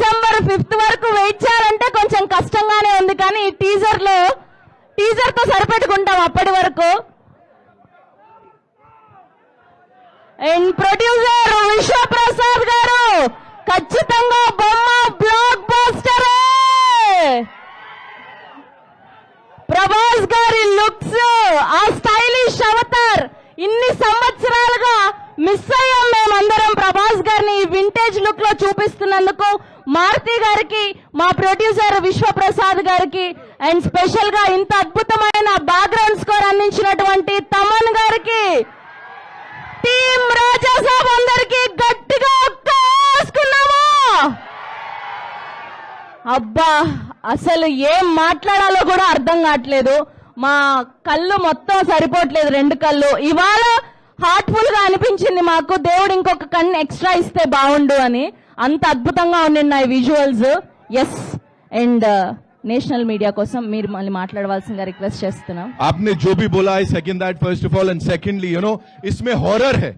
December 5th వరకు wait చేయాలంటే కొంచెం కష్టంగానే ఉంది, కానీ ఈ టీజర్ తో సరిపెట్టుకుంటాం అప్పటి వరకు. అండ్ ప్రొడ్యూసర్ విశ్వప్రసాద్ గారు ఖచ్చితంగా బొమ్మ బ్లాక్ బస్టర్. ప్రభాస్ గారి లుక్స్, ఆ స్టైలిష్ అవతార్ ఇన్ని సంవత్సరాలుగా మిస్ అయ్యాం మేమందరం. ప్రభాస్ గారిని వింటేజ్ లుక్ లో చూపిస్తున్నందుకు మారుతి గారికి, మా ప్రొడ్యూసర్ విశ్వప్రసాద్ గారికి, అండ్ స్పెషల్ గా ఇంత అద్భుతమైన బ్యాక్గ్రౌండ్ స్కోర్ అందించినటువంటి తమన్ గారికి, టీమ్ రాజాసాబ్ అందరికి గట్టిగా ఒక్కేసుకున్నాము. అబ్బా, అసలు ఏం మాట్లాడాలో కూడా అర్థం కావట్లేదు. మా కళ్ళు మొత్తం సరిపోవట్లేదు, 2 కళ్ళు. ఇవాళ హార్ట్ఫుల్ గా అనిపించింది మాకు, దేవుడు ఇంకొక కన్ను ఎక్స్ట్రా ఇస్తే బాగుండు అని. అంత అద్భుతంగా ఉన్నాయి visuals. Yes, and national media కోసం మీరు మళ్ళీ మాట్లాడవలసిందిగా రిక్వెస్ట్ చేస్తున్నాం. आपने जो भी बोला, I second that first of all, and secondly, you know, इसमें हॉरर है.